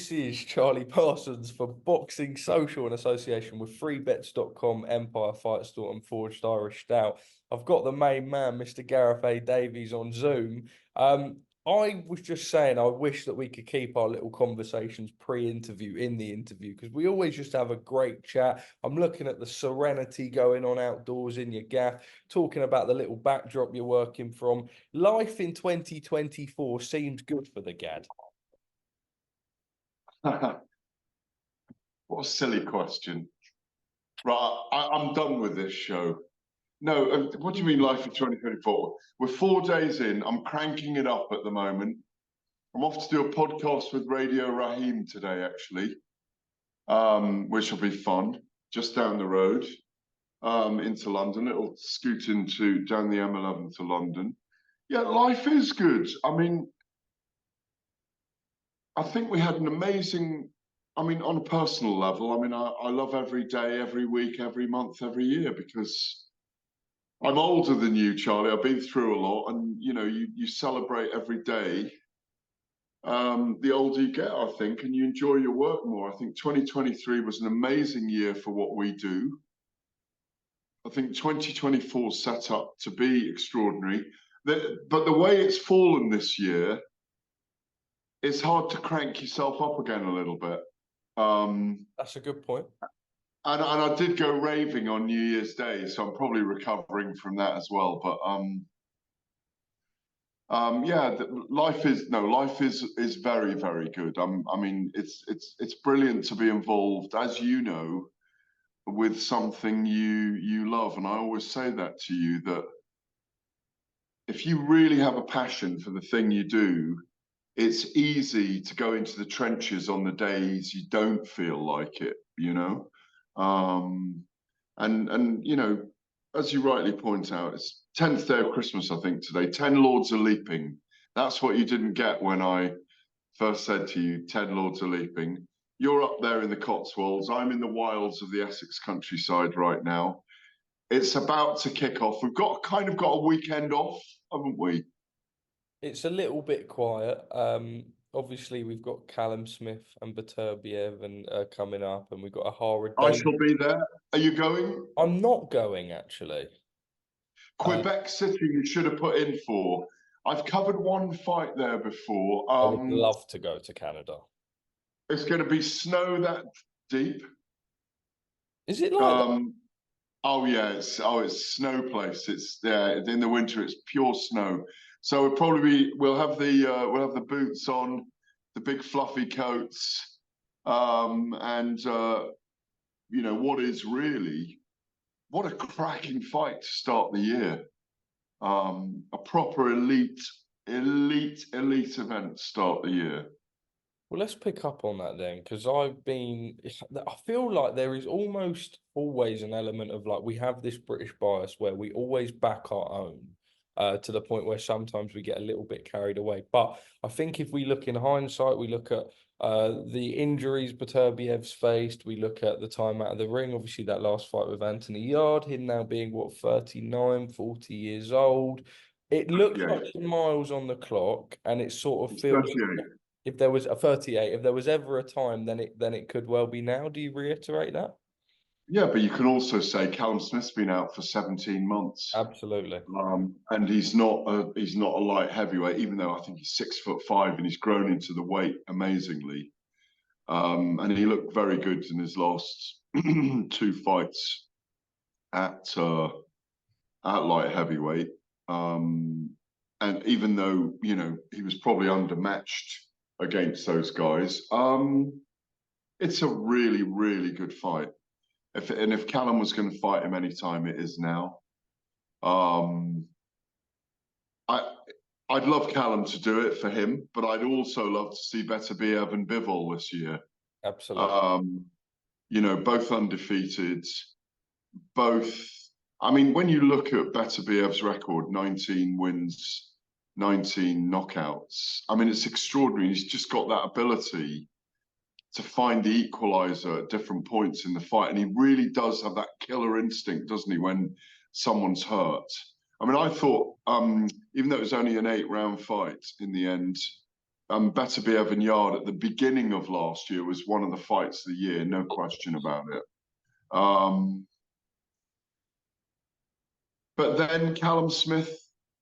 This is Charlie Parsons for Boxing Social in association with freebets.com, Empire Fight Store and Forged Irish Stout. I've got the main man, Mr. Gareth A Davies, on Zoom. I was just saying I wish that we could keep our little conversations pre-interview in the interview, because we always just have a great chat. I'm looking at the serenity going on outdoors in your gaff, talking about the little backdrop you're working from. Life in 2024 seems good for the Gad. What a silly question. Right, I'm done with this show. No, what do you mean life in 2024? We're 4 days in. I'm cranking it up at the moment. I'm off to do a podcast with Radio Raheem today, actually, which will be fun, just down the road into London. It'll scoot down the M11 to London. Yeah, life is good. I mean, I think we had an amazing, on a personal level, I love every day, every week, every month, every year, because I'm older than you, Charlie. I've been through a lot, and you celebrate every day. The older you get, I think, and you enjoy your work more. I think 2023 was an amazing year for what we do. I think 2024 set up to be extraordinary. But the way it's fallen this year, it's hard to crank yourself up again a little bit. That's a good point. And I did go raving on New Year's Day, so I'm probably recovering from that as well. But yeah, life is very, very good. It's brilliant to be involved, as you know, with something you love. And I always say that to you, that if you really have a passion for the thing you do, it's easy to go into the trenches on the days you don't feel like it, and as you rightly point out, it's 10th day of Christmas, I think, today. 10 lords are leaping. That's what you didn't get when I first said to you, 10 lords are leaping. You're up there in the Cotswolds. I'm in the wilds of the Essex countryside right now. It's about to kick off. We've got a weekend off, haven't we? It's a little bit quiet. Obviously, we've got Callum Smith and Beterbiev and coming up, and we've got a Hearn. I shall be there. Are you going? I'm not going, actually. Quebec City, you should have put in for. I've covered one fight there before. I would love to go to Canada. It's going to be snow that deep. Is it like that? Oh yeah, it's snow place. It's in the winter it's pure snow. So we'll have the boots on, the big fluffy coats, and what a cracking fight to start the year. A proper elite event to start the year. Well, let's pick up on that then, because I feel like there is almost always an element of, like, we have this British bias where we always back our own, to the point where sometimes we get a little bit carried away. But I think if we look in hindsight, we look at the injuries Beterbiev's faced, we look at the time out of the ring, obviously that last fight with Anthony Yarde, him now being, 39, 40 years old. It looks like there's miles on the clock, and it sort of feels... 38. If there was a 38, if there was ever a time, then it could well be now. Do you reiterate that? Yeah, but you can also say Callum Smith's been out for 17 months. Absolutely. And he's not a light heavyweight, even though I think he's 6'5" and he's grown into the weight amazingly. And he looked very good in his last 2 fights at light heavyweight. And even though he was probably undermatched against those guys, it's a really, really good fight. If Callum was going to fight him anytime, it is now. I'd love Callum to do it for him, but I'd also love to see Beterbiev and Bivol this year. Absolutely. Both undefeated, both. When you look at Beterbiev's record, 19 wins, 19 knockouts, it's extraordinary. He's just got that ability to find the equalizer at different points in the fight. And he really does have that killer instinct, doesn't he, when someone's hurt? I thought, even though it was only an 8-round fight in the end, Beterbiev and Yard at the beginning of last year was one of the fights of the year, no question about it. But then Callum Smith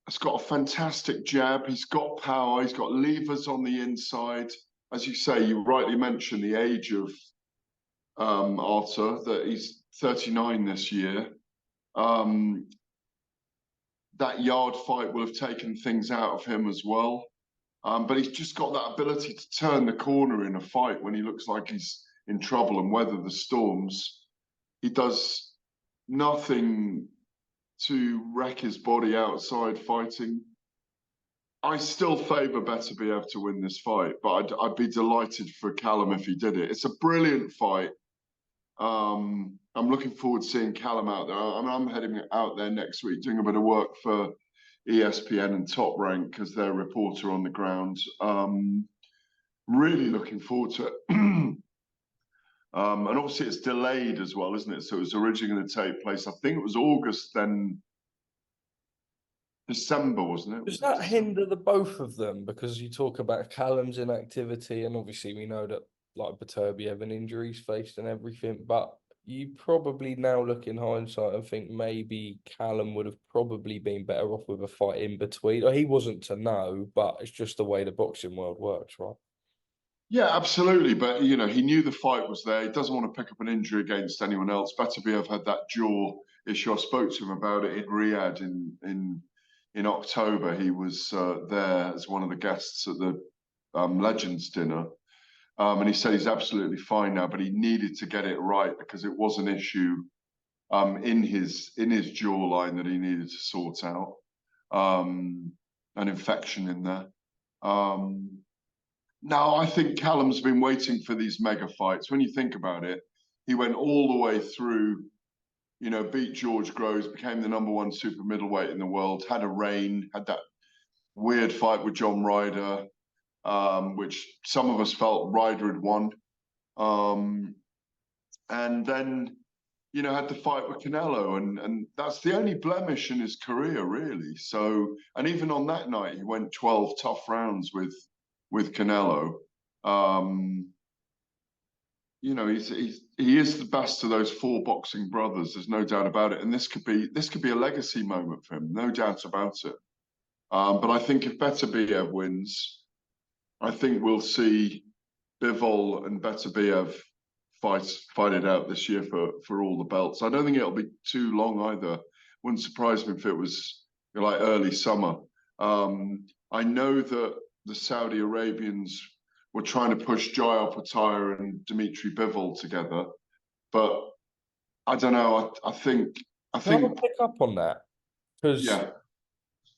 has got a fantastic jab. He's got power. He's got levers on the inside. As you say, you rightly mentioned the age of Arthur, that he's 39 this year. That Yard fight will have taken things out of him as well. But he's just got that ability to turn the corner in a fight when he looks like he's in trouble and weather the storms. He does nothing to wreck his body outside fighting. I still favour Beterbiev to win this fight, but I'd be delighted for Callum if he did it. It's a brilliant fight. I'm looking forward to seeing Callum out there. I'm heading out there next week, doing a bit of work for ESPN and Top Rank as their reporter on the ground. Really looking forward to it. And obviously it's delayed as well, isn't it? So it was originally going to take place, I think it was August, then December, wasn't it? Does that hinder the both of them? Because you talk about Callum's inactivity, and obviously we know that like Beterbiev and injuries faced and everything, but you probably now look in hindsight and think maybe Callum would have probably been better off with a fight in between. Or he wasn't to know, but it's just the way the boxing world works, right? Yeah, absolutely. But, you know, he knew the fight was there. He doesn't want to pick up an injury against anyone else. Beterbiev had that jaw issue. I spoke to him about it in Riyadh in October. He was there as one of the guests at the Legends dinner. And he said he's absolutely fine now, but he needed to get it right because it was an issue in his jawline that he needed to sort out. An infection in there. Now, I think Callum's been waiting for these mega fights. When you think about it, he went all the way through, you know, beat George Groves, became the #1 super middleweight in the world, had a reign, had that weird fight with John Ryder, which some of us felt Ryder had won. And then, you know, had the fight with Canelo, and that's the only blemish in his career, really. So, and even on that night, he went 12 tough rounds with Canelo. You know, he is the best of those four boxing brothers. There's no doubt about it. And this could be a legacy moment for him, no doubt about it. But I think if Beterbiev wins, I think we'll see Bivol and Beterbiev fight it out this year for all the belts. I don't think it'll be too long either. Wouldn't surprise me if it was, you know, like early summer. I know that the Saudi Arabians were trying to push Jai Opetaia and Dimitri Bivol together, but I don't know. I think Can I pick up on that? Because yeah.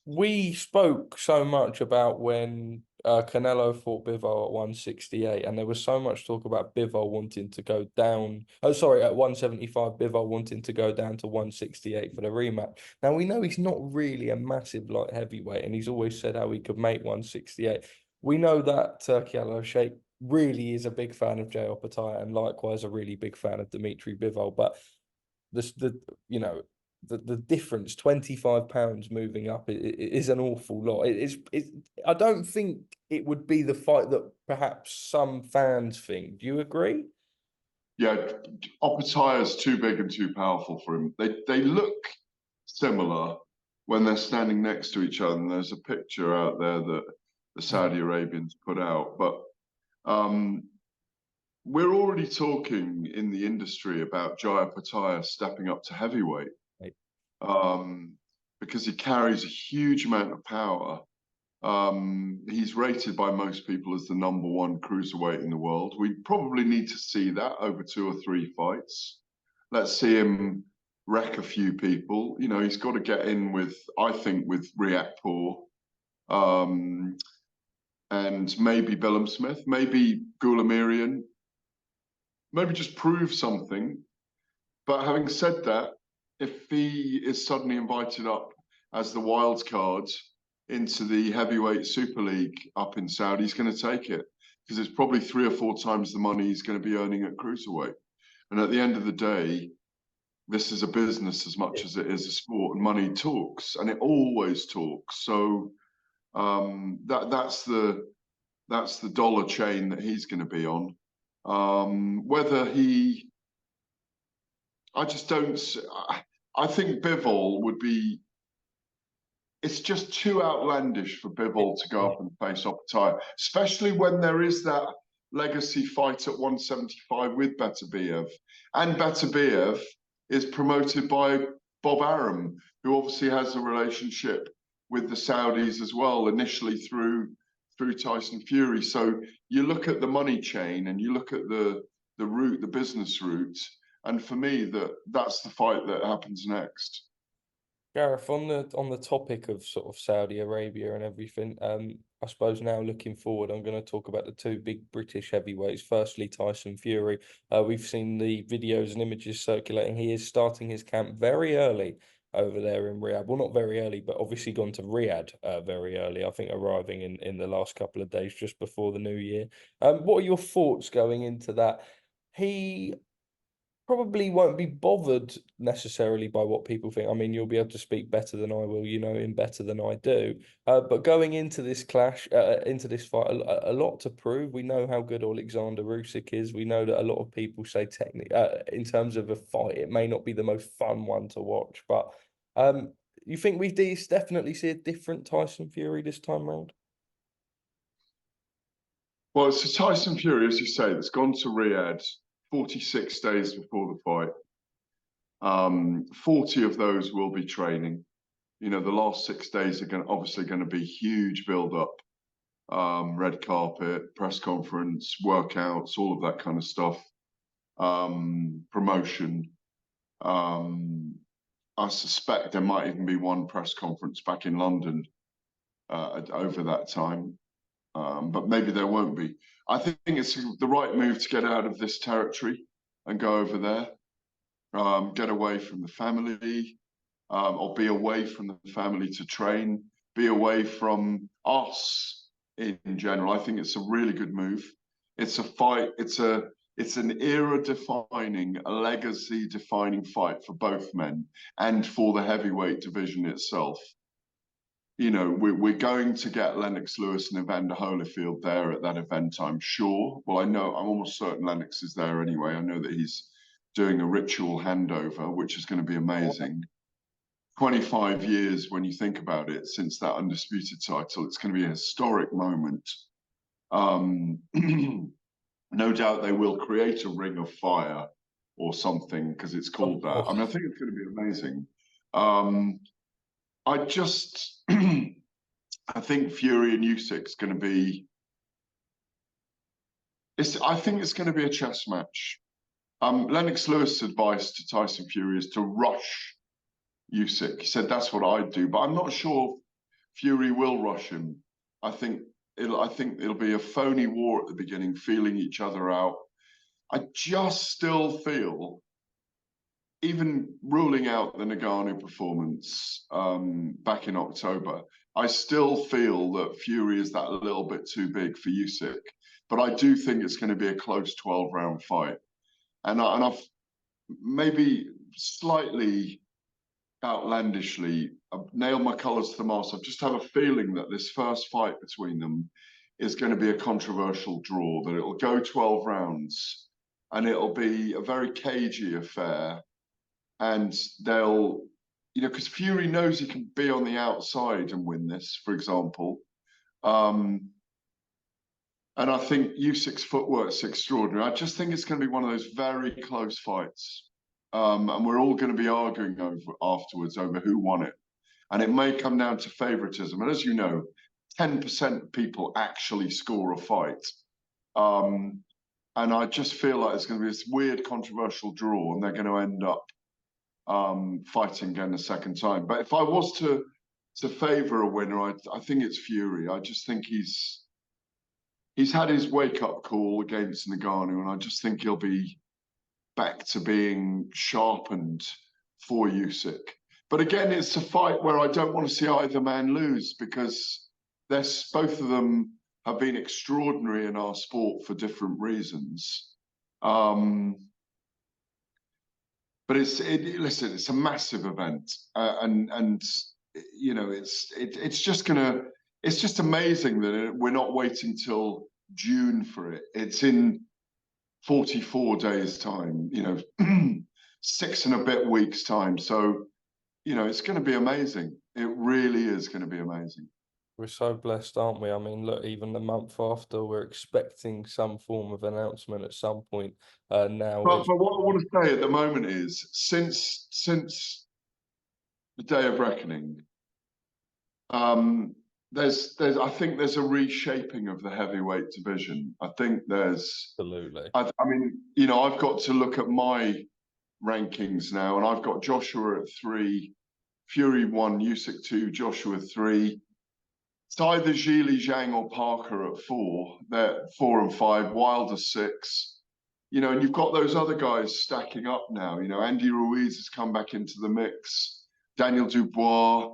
we spoke so much about when Canelo fought Bivol at 168, and there was so much talk about Bivol wanting to go down. Oh, sorry, at 175, Bivol wanting to go down to 168 for the rematch. Now, we know he's not really a massive light heavyweight, and he's always said how he could make 168. We know that Turki Al-Sheikh really is a big fan of Jai Opetaia, and likewise a really big fan of Dimitri Bivol. But you know, the difference, 25 pounds moving up, is an awful lot. I don't think it would be the fight that perhaps some fans think. Do you agree? Yeah, Opetaia is too big and too powerful for him. They look similar when they're standing next to each other. And there's a picture out there that the Saudi Arabians put out. But we're already talking in the industry about Jai Opetaia stepping up to heavyweight. Because he carries a huge amount of power. He's rated by most people as the #1 cruiserweight in the world. We probably need to see that over 2 or 3 fights. Let's see him wreck a few people. You know, he's got to get in with, I think, with Riyadh, and maybe Billam Smith, maybe Goulamirian, maybe just prove something. But having said that, if he is suddenly invited up as the wild card into the heavyweight Super League up in Saudi, he's going to take it because it's probably 3 or 4 times the money he's going to be earning at cruiserweight. And at the end of the day, this is a business as much as it is a sport, and money talks, and it always talks. So that's the That's the dollar chain that he's going to be on. I just don't. I think Bivol would be. It's just too outlandish for Bivol to go up and face Opetaia, especially when there is that legacy fight at 175 with Beterbiev. And Beterbiev is promoted by Bob Arum, who obviously has a relationship with the Saudis as well, initially through Tyson Fury. So you look at the money chain and you look at the route, the business route, and for me, that's the fight that happens next. Gareth, on the topic of sort of Saudi Arabia and everything, I suppose now looking forward, I'm going to talk about the two big British heavyweights. Firstly, Tyson Fury. We've seen the videos and images circulating. He is starting his camp very early over there in Riyadh. Well, not very early, but obviously gone to Riyadh very early. I think arriving in the last couple of days just before the new year. What are your thoughts going into that? He probably won't be bothered necessarily by what people think. I mean, you'll be able to speak better than I will, you know him better than I do. But going into this clash, into this fight, a lot to prove. We know how good Oleksandr Usyk is. We know that a lot of people say technically, in terms of a fight, it may not be the most fun one to watch. But you think we definitely see a different Tyson Fury this time round? Well, it's a Tyson Fury, as you say, that's gone to Riyadh 46 days before the fight. 40 of those will be training. You know, the last 6 days are obviously going to be huge build-up. Red carpet, press conference, workouts, all of that kind of stuff. Promotion. I suspect there might even be one press conference back in London over that time. But maybe there won't be. I think it's the right move to get out of this territory and go over there, get away from the family, or be away from the family to train, be away from us in general. I think it's a really good move. It's a fight. It's an era-defining, a legacy-defining fight for both men and for the heavyweight division itself. You know, we're going to get Lennox Lewis and Evander Holyfield there at that event, I'm sure. Well, I'm almost certain Lennox is there anyway. I know that he's doing a ritual handover, which is going to be amazing. 25 years, when you think about it, since that undisputed title, it's going to be a historic moment. No doubt they will create a ring of fire or something, because it's called that. I mean, I think it's going to be amazing. I think Fury and Usyk's going to be. I think it's going to be a chess match. Lennox Lewis' advice to Tyson Fury is to rush Usyk. He said that's what I'd do, but I'm not sure Fury will rush him. I think it'll be a phony war at the beginning, feeling each other out. I just still feel, even ruling out the Ngannou performance back in October, I still feel that Fury is that little bit too big for Usyk. But I do think it's going to be a close 12-round fight. And I've maybe slightly outlandishly nailed my colours to the mast. I just have a feeling that this first fight between them is going to be a controversial draw, that it'll go 12 rounds and it'll be a very cagey affair. And they'll, you know, because Fury knows he can be on the outside and win this, for example. And I think Usyk's footwork's extraordinary. I just think it's going to be one of those very close fights. And we're all going to be arguing afterwards over who won it. And it may come down to favoritism. And as you know, 10% of people actually score a fight. And I just feel like it's going to be this weird controversial draw, and they're going to end up fighting again a second time. But if I was to favour a winner, I think it's Fury. I just think he's had his wake-up call against Ngannou, and I just think he'll be back to being sharpened for Usyk. But again, it's a fight where I don't want to see either man lose, because both of them have been extraordinary in our sport for different reasons. But listen, it's a massive event, and you know, it's just gonna. it's just amazing that we're not waiting till June for it. It's in 44 days' time, you know, 6 and a bit weeks' time. So, you know, it's going to be amazing. It really is going to be amazing. We're so blessed, aren't we? I mean, look, even the month after, we're expecting some form of announcement at some point. Now, But what I want to say at the moment is, since the day of reckoning, I think there's a reshaping of the heavyweight division. I think there's, absolutely. I mean, you know, I've got to look at my rankings now, and I've got Joshua at 3, Fury 1, Usyk 2, Joshua 3. It's either Zhili, Zhang, or Parker at 4. They're 4 and 5. Wilder 6. You know, and you've got those other guys stacking up now. You know, Andy Ruiz has come back into the mix. Daniel Dubois,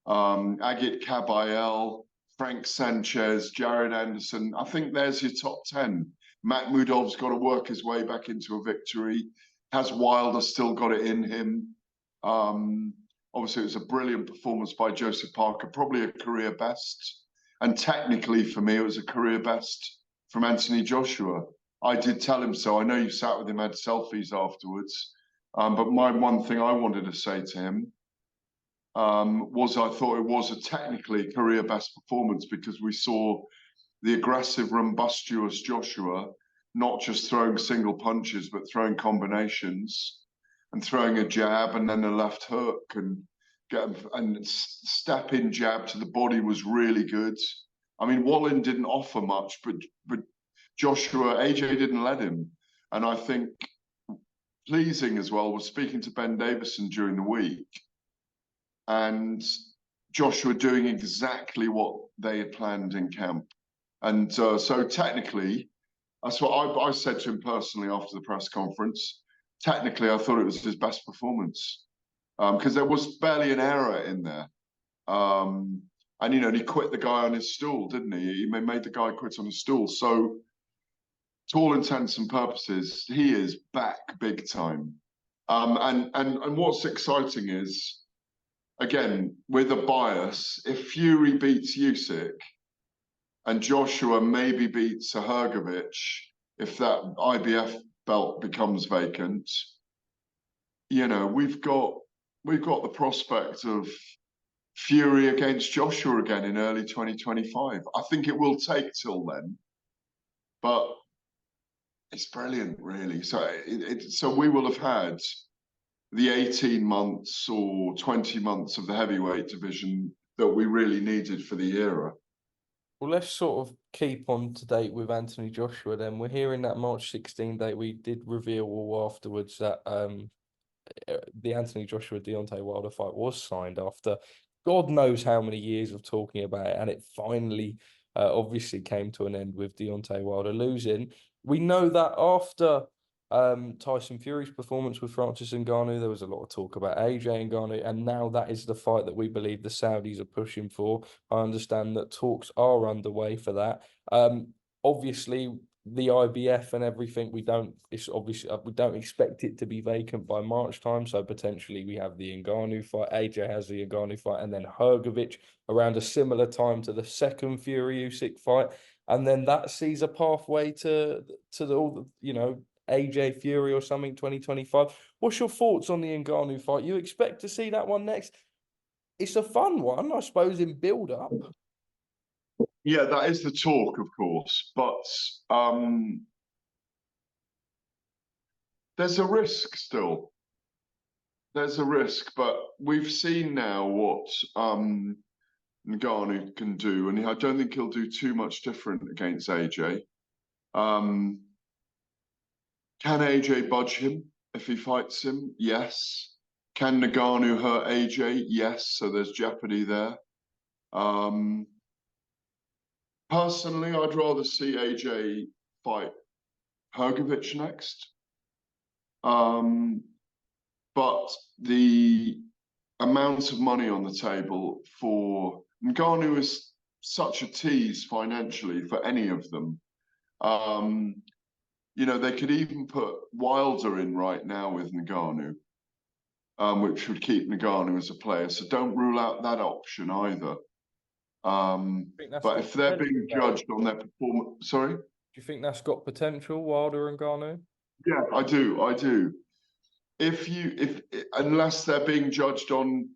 Agit Kabayel, Frank Sanchez, Jared Anderson. I think there's your top 10. Makhmudov's got to work his way back into a victory. Has Wilder still got it in him? Obviously, it was a brilliant performance by Joseph Parker, probably a career best. And technically, for me, it was a career best from Anthony Joshua. I did tell him so. I know you sat with him, had selfies afterwards. But my one thing I wanted to say to him was I thought it was a technically career best performance, because we saw the aggressive, rumbustious Joshua, not just throwing single punches, but throwing combinations and throwing a jab and then a left hook and step in jab to the body was really good. I mean, Wallin didn't offer much, but Joshua, AJ didn't let him. And I think pleasing as well was speaking to Ben Davison during the week and Joshua doing exactly what they had planned in camp. And so technically, that's what I said to him personally after the press conference. Technically, I thought it was his best performance because there was barely an error in there. And, you know, he quit the guy on his stool, didn't he? He made the guy quit on his stool. So to all intents and purposes, he is back big time. And what's exciting is, again, with a bias, if Fury beats Usyk and Joshua maybe beats Hergovic, if that IBF belt becomes vacant, you know, we've got the prospect of Fury against Joshua again in early 2025. I think it will take till then, but it's brilliant, really. So so we will have had the 18 months or 20 months of the heavyweight division that we really needed for the era. Well, let's sort of keep on to date with Anthony Joshua then. We're hearing that March 16 date. We did reveal all afterwards that the Anthony Joshua Deontay Wilder fight was signed after God knows how many years of talking about it, and it finally obviously came to an end with Deontay Wilder losing. We know that after Tyson Fury's performance with Francis Ngannou, there was a lot of talk about AJ Ngannou, and now that is the fight that we believe the Saudis are pushing for. I understand that talks are underway for that. Obviously, the IBF and everything, it's obviously we don't expect it to be vacant by March time. So potentially we have the Ngannou fight, AJ has the Ngannou fight, and then Hergovic around a similar time to the second Fury Usyk fight, and then that sees a pathway to the you know, AJ Fury or something 2025. What's your thoughts on the Ngannou fight? You expect to see that one next? It's a fun one, I suppose, in build up. Yeah, that is the talk, of course, but there's a risk still. There's a risk, but we've seen now what Ngannou can do, and I don't think he'll do too much different against AJ. Can AJ budge him if he fights him? Yes. Can Ngannou hurt AJ? Yes. So there's jeopardy there. Personally, I'd rather see AJ fight Hergovic next. But the amount of money on the table for Ngannou is such a tease financially for any of them. You know, they could even put Wilder in right now with Ngannou, which would keep Ngannou as a player. So don't rule out that option either. Think that's But got if they're potential, being judged on their performance, sorry? do you think that's got potential, Wilder and Ngannou? Yeah, I do. If unless they're being judged on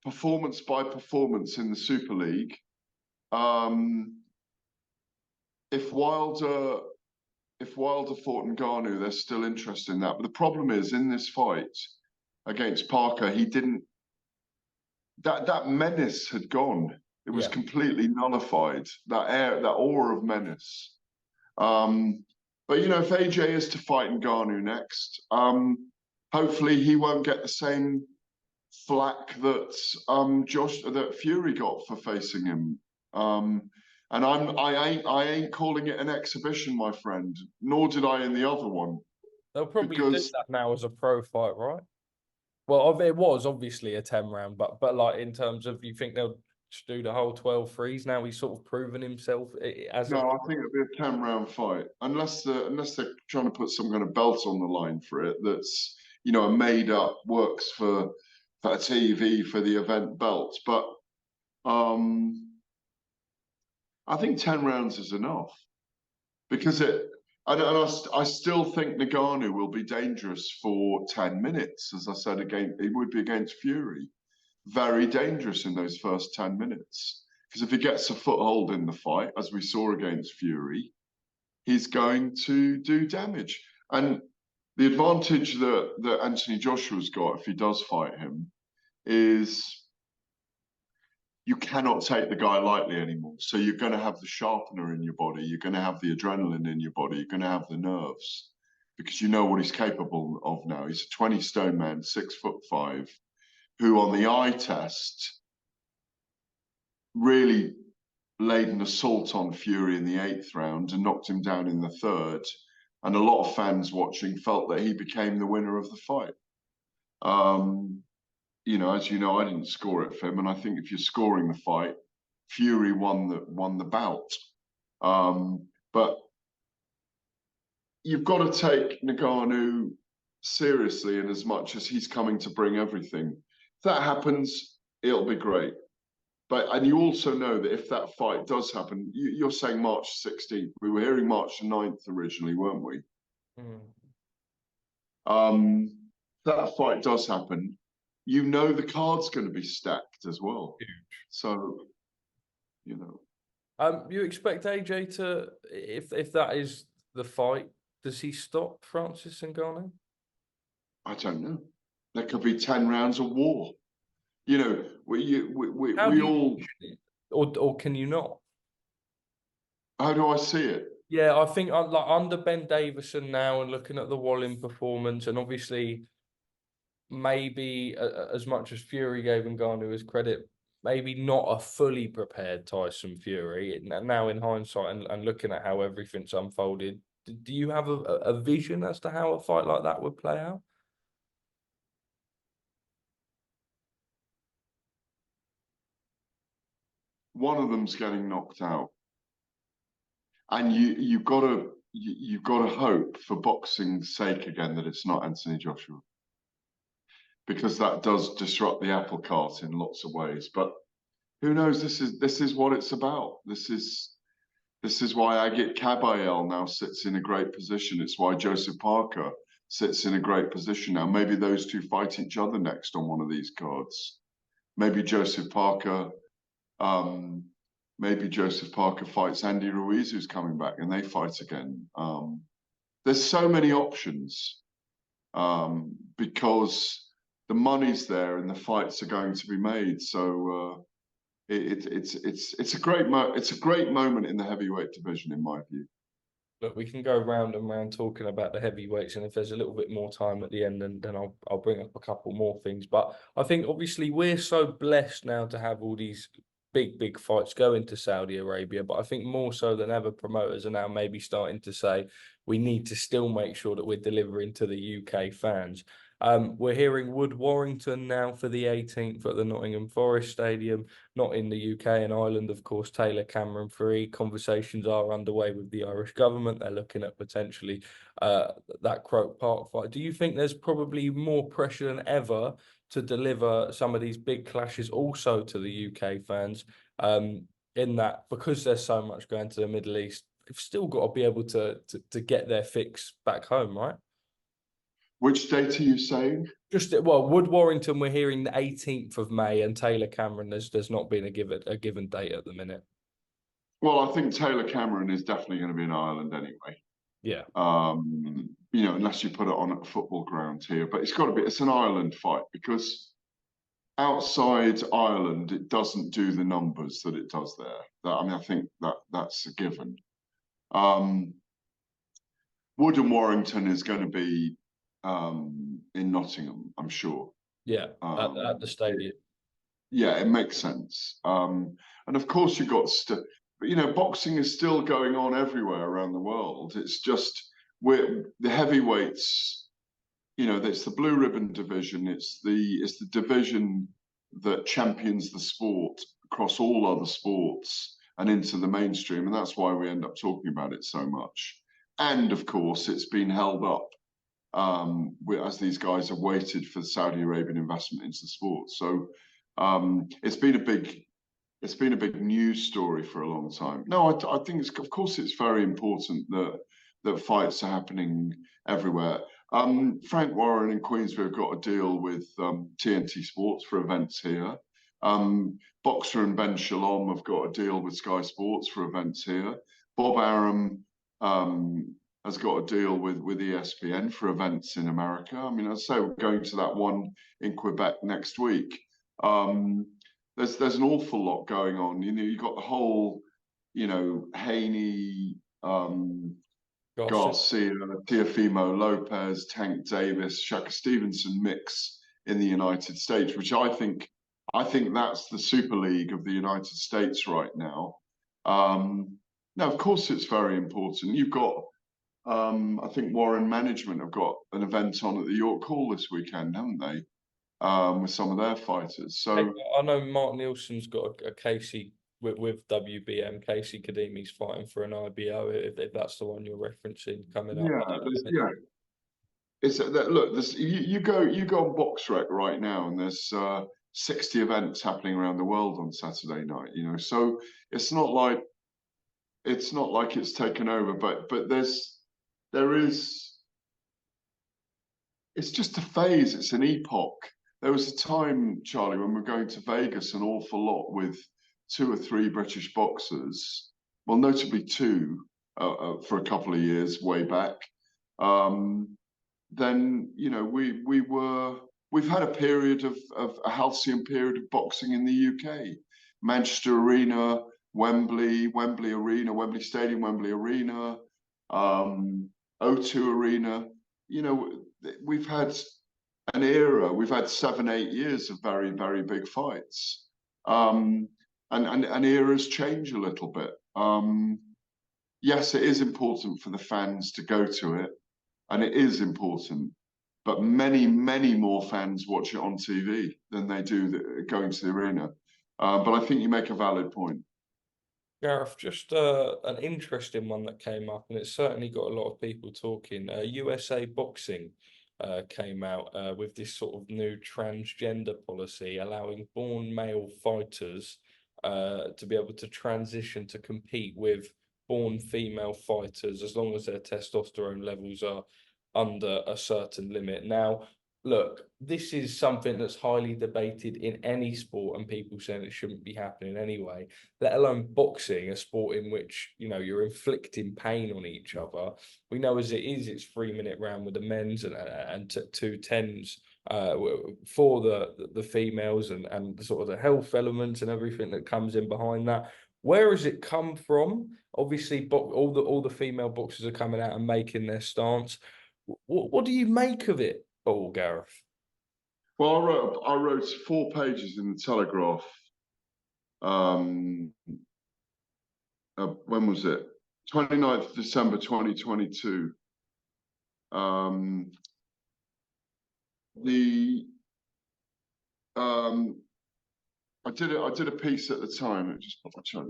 performance by performance in the Super League, if Wilder fought Ngannou, there's still interest in that. But the problem is, in this fight against Parker, he didn't. That menace had gone. It was completely nullified. That aura of menace. But you know, if AJ is to fight Ngannou next, hopefully he won't get the same flack that Fury got for facing him. And I ain't calling it an exhibition, my friend. Nor did I in the other one. They'll probably do Because that now as a pro fight, right? Well, it was obviously a 10 round, but like in terms of, you think they'll do the whole 12 threes now? He's sort of proven himself as no, a. I think it'll be a 10-round fight, unless they're trying to put some kind of belt on the line for it. That's, you know, a made up, works for a TV for the event belt. But I think 10 rounds is enough, because I still think Ngannou will be dangerous for 10 minutes. As I said, again, it would be against Fury. Very dangerous in those first 10 minutes. Because if he gets a foothold in the fight, as we saw against Fury, he's going to do damage. And the advantage that Anthony Joshua's got, if he does fight him, is you cannot take the guy lightly anymore. So you're going to have the sharpener in your body. You're going to have the adrenaline in your body. You're going to have the nerves, because you know what he's capable of now. He's a 20-stone man, 6'5", who on the eye test really laid an assault on Fury in the 8th round and knocked him down in the 3rd. And a lot of fans watching felt that he became the winner of the fight. You know, as you know, I didn't score it for him, and I think if you're scoring the fight, Fury won the bout. But you've got to take Ngannou seriously, in as much as he's coming to bring everything. If that happens, it'll be great. And you also know that if that fight does happen, you're saying March 16th. We were hearing March 9th originally, weren't we? If that fight does happen, you know the card's going to be stacked as well. Huge. So, you know. You expect AJ to, if that is the fight, does he stop Francis Ngannou? I don't know. There could be 10 rounds of war. You know, we all. Or can you not? How do I see it? Yeah, I think like under Ben Davison now, and looking at the Wallin performance, and obviously maybe as much as Fury gave Ngannou his credit, maybe not a fully prepared Tyson Fury. Now in hindsight and looking at how everything's unfolded, do you have a vision as to how a fight like that would play out? One of them's getting knocked out, and you've got to hope, for boxing's sake again, that it's not Anthony Joshua, because that does disrupt the apple cart in lots of ways. But who knows? This is what it's about. This is why Agit Kabayel now sits in a great position. It's why Joseph Parker sits in a great position now. Maybe those two fight each other next on one of these cards. Maybe Joseph Parker fights Andy Ruiz, who's coming back, and they fight again. There's so many options, because the money's there and the fights are going to be made. So it's a great moment in the heavyweight division, in my view. Look, we can go round and round talking about the heavyweights, and if there's a little bit more time at the end, then I'll bring up a couple more things. But I think obviously we're so blessed now to have all these big fights going to Saudi Arabia, but I think more so than ever, promoters are now maybe starting to say we need to still make sure that we're delivering to the UK fans. We're hearing Wood-Warrington now for the 18th at the Nottingham Forest Stadium, not in the UK and Ireland, of course, Taylor Cameron free. Conversations are underway with the Irish government. They're looking at potentially that Croke Park fight. Do you think there's probably more pressure than ever to deliver some of these big clashes also to the UK fans? in that because there's so much going to the Middle East, they've still got to be able to get their fix back home, right? Which date are you saying? Just well, Wood-Warrington, we're hearing the 18th of May, and Taylor Cameron, there's not been a given date at the minute. Well, I think Taylor Cameron is definitely going to be in Ireland anyway. Yeah. You know, unless you put it on at a football ground here, but it's an Ireland fight because outside Ireland, it doesn't do the numbers that it does there. I mean, I think that's a given. Wood and Warrington is going to be in Nottingham, I'm sure. Yeah, at the stadium. Yeah, it makes sense. And of course, you've got, but you know, boxing is still going on everywhere around the world. It's just the heavyweights. You know, it's the blue ribbon division. It's the division that champions the sport across all other sports and into the mainstream, and that's why we end up talking about it so much. And of course, it's been held up as these guys have waited for the Saudi Arabian investment into the sport. So it's been a big news story for a long time. No, I think of course it's very important that fights are happening everywhere. Frank Warren in Queensbury have got a deal with TNT Sports for events here. Boxer and Ben Shalom have got a deal with Sky Sports for events here. Bob Arum has got a deal with ESPN for events in America. I mean, I'd say we're going to that one in Quebec next week. There's an awful lot going on. You know, you've got the whole, you know, Haney, Garcia, Teofimo Lopez, Tank Davis, Shaka Stevenson mix in the United States, which I think that's the Super League of the United States right now. Now, of course, it's very important. You've got, I think Warren Management have got an event on at the York Hall this weekend, haven't they? With some of their fighters. So I know Mark Nielsen's got a Casey with WBM. Casey Kadimi's fighting for an IBO, if that's the one you're referencing coming up. Yeah. It's look. You go on BoxRec right now, and there's 60 events happening around the world on Saturday night. You know, so it's not like it's taken over, but there is. It's just a phase. It's an epoch. There was a time, Charlie, when we were going to Vegas an awful lot with 2 or 3 British boxers, well, notably 2 for a couple of years way back. Then, you know, we've had a period of a halcyon period of boxing in the UK. Manchester Arena, Wembley Arena, Wembley Stadium, Wembley Arena, O2 Arena. You know, we've had an era. We've had 7, 8 years of very, very big fights, and eras change a little bit. Yes, it is important for the fans to go to it, and it is important. But many, many more fans watch it on TV than they do going to the arena. But I think you make a valid point. Gareth, just an interesting one that came up, and it's certainly got a lot of people talking. USA Boxing came out with this sort of new transgender policy, allowing born male fighters to be able to transition to compete with born female fighters as long as their testosterone levels are under a certain limit. Now, look, this is something that's highly debated in any sport, and people saying it shouldn't be happening anyway, let alone boxing, a sport in which, you know, you're inflicting pain on each other. We know as it is, it's 3-minute round with the men's and 2 10s for the females, and sort of the health elements and everything that comes in behind that. Where has it come from? Obviously, all the female boxers are coming out and making their stance. What do you make of it all, Gareth? Well, I wrote 4 pages in the Telegraph. When was it? 29th December 2022. I did a piece at the time.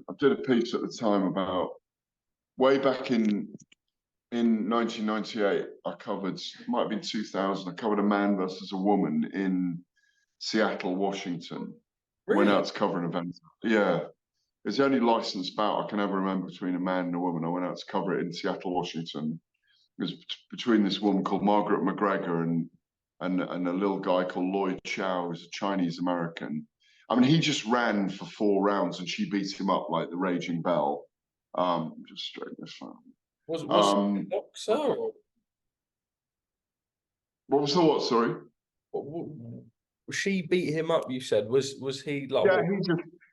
I did a piece at the time about way back in 1998. I covered, might have been 2000. I covered a man versus a woman in Seattle, Washington. Really? Went out to cover an event. Yeah. It's the only licensed bout I can ever remember between a man and a woman. I went out to cover it in Seattle, Washington. It was between this woman called Margaret McGregor and a little guy called Lloyd Chow, who's a Chinese American. I mean, he just ran for 4 rounds and she beat him up like the raging bell. Just straighten this out. Was he a boxer? Or? What was the what? Sorry. She beat him up. You said was he like? Yeah,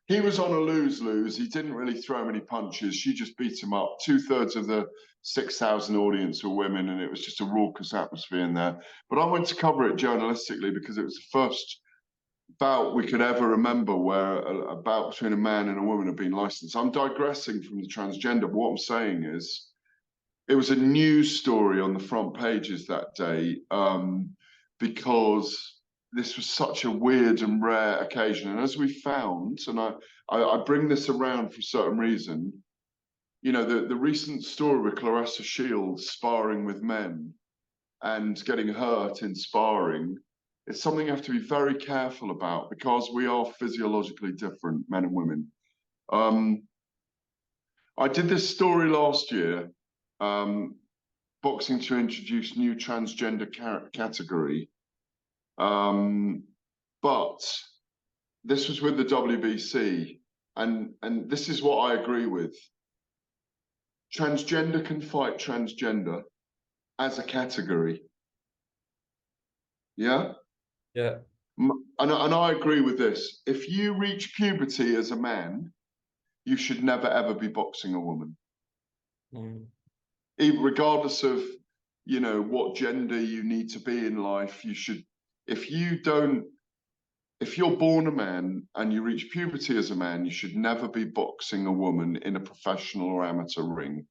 he was on a lose-lose. He didn't really throw many punches. She just beat him up. 2/3 of the 6,000 audience were women, and it was just a raucous atmosphere in there. But I went to cover it journalistically because it was the first bout we could ever remember where a bout between a man and a woman had been licensed. I'm digressing from the transgender, but what I'm saying is it was a news story on the front pages that day because this was such a weird and rare occasion. And as we found, and I bring this around for a certain reason, you know, the recent story with Claressa Shields sparring with men and getting hurt in sparring, it's something you have to be very careful about because we are physiologically different, men and women. I did this story last year, boxing to introduce new transgender category. But this was with the WBC, and this is what I agree with. Transgender can fight transgender as a category. Yeah? Yeah. And I agree with this. If you reach puberty as a man, you should never, ever be boxing a woman. Regardless of, you know, what gender you need to be in life, you should, if you're born a man and you reach puberty as a man, you should never be boxing a woman in a professional or amateur ring.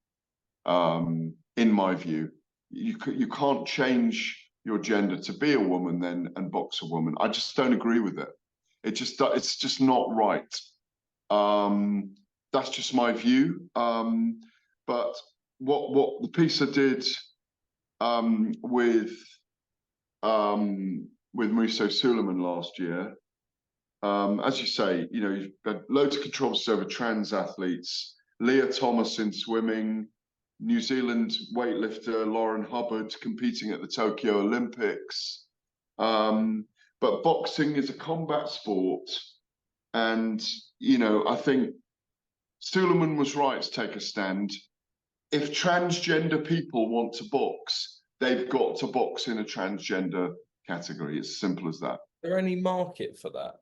In my view, you can't change your gender to be a woman then and box a woman. I just don't agree with it. It's just not right. That's just my view. But what the piece I did with Muso Suleiman last year, as you say, you know, you've had loads of controversies over trans athletes. Leah Thomas in swimming, New Zealand weightlifter Lauren Hubbard competing at the Tokyo Olympics. But boxing is a combat sport. And, you know, I think Suleiman was right to take a stand. If transgender people want to box, they've got to box in a transgender category. It's as simple as that. Is there any market for that?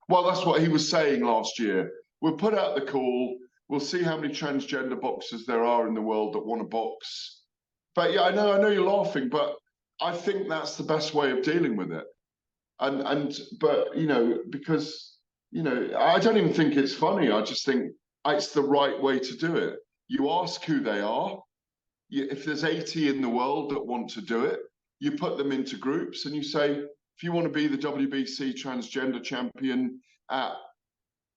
Well, that's what he was saying last year. We'll put out the call. We'll see how many transgender boxers there are in the world that want to box. But yeah, I know you're laughing, but I think that's the best way of dealing with it. But you know, because you know, I don't even think it's funny. I just think it's the right way to do it. You ask who they are. If there's 80 in the world that want to do it, you put them into groups and you say, if you want to be the WBC transgender champion at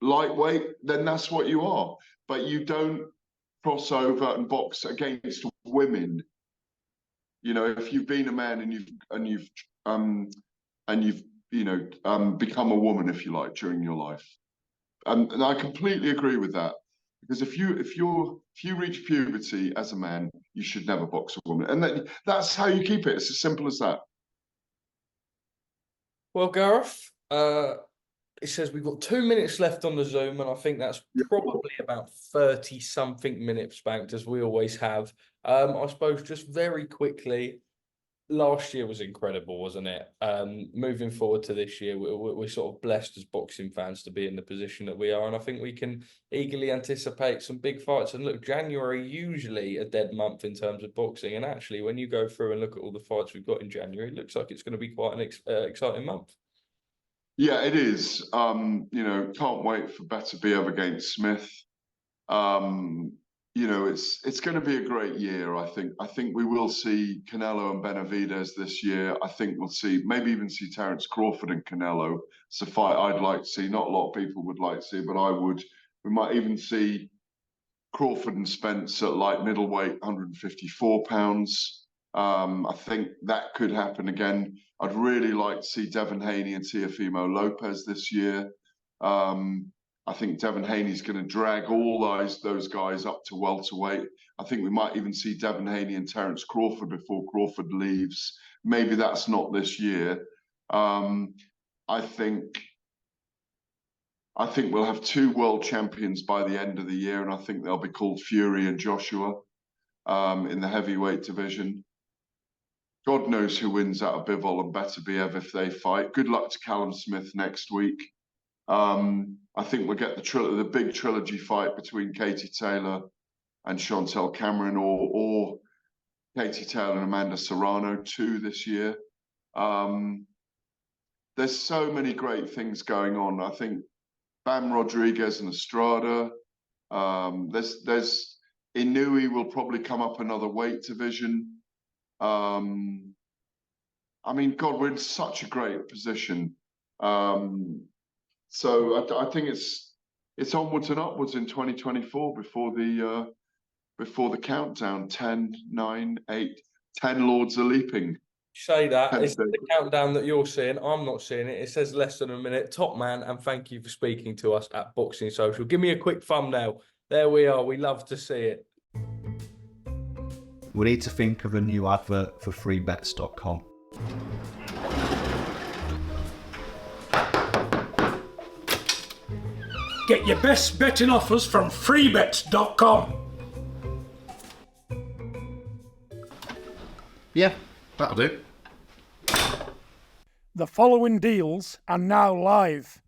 lightweight, then that's what you are. But you don't cross over and box against women. You know, if you've been a man and you've you know become a woman, if you like, during your life, and I completely agree with that. Because if you reach puberty as a man, you should never box a woman, and that's how you keep it. It's as simple as that. Well, Gareth, it says we've got 2 minutes left on the Zoom, and I think that's probably about 30-something minutes banked, as we always have. I suppose just very quickly, last year was incredible, wasn't it? Moving forward to this year, we're sort of blessed as boxing fans to be in the position that we are, and I think we can eagerly anticipate some big fights. And look, January usually a dead month in terms of boxing, and actually, when you go through and look at all the fights we've got in January, it looks like it's going to be quite an exciting month. Yeah, it is. You know, can't wait for Beterbiev against Smith. You know, it's going to be a great year. I think we will see Canelo and Benavidez this year. I think we'll see maybe even see Terence Crawford and Canelo. It's a fight I'd like to see. Not a lot of people would like to see, but I would. We might even see Crawford and Spence at light middleweight, 154 pounds. I think that could happen again. I'd really like to see Devin Haney and Teofimo Lopez this year. I think Devin Haney's going to drag all those guys up to welterweight. I think we might even see Devin Haney and Terence Crawford before Crawford leaves. Maybe that's not this year. I think we'll have 2 world champions by the end of the year, and I think they'll be called Fury and Joshua in the heavyweight division. God knows who wins out of Bivol and Beterbiev if they fight. Good luck to Callum Smith next week. I think we'll get the big trilogy fight between Katie Taylor and Chantel Cameron, or Katie Taylor and Amanda Serrano too this year. There's so many great things going on. I think Bam Rodriguez and Estrada. There's Inui will probably come up another weight division. I mean, God, we're in such a great position. So I think it's onwards and upwards in 2024 before the countdown. 10, 9, 8, 10 lords are leaping. Say that. It's the countdown that you're seeing. I'm not seeing it. It says less than a minute. Top man, and thank you for speaking to us at Boxing Social. Give me a quick thumbnail. There we are. We love to see it. We need to think of a new advert for freebets.com. Get your best betting offers from freebets.com. Yeah, that'll do. The following deals are now live.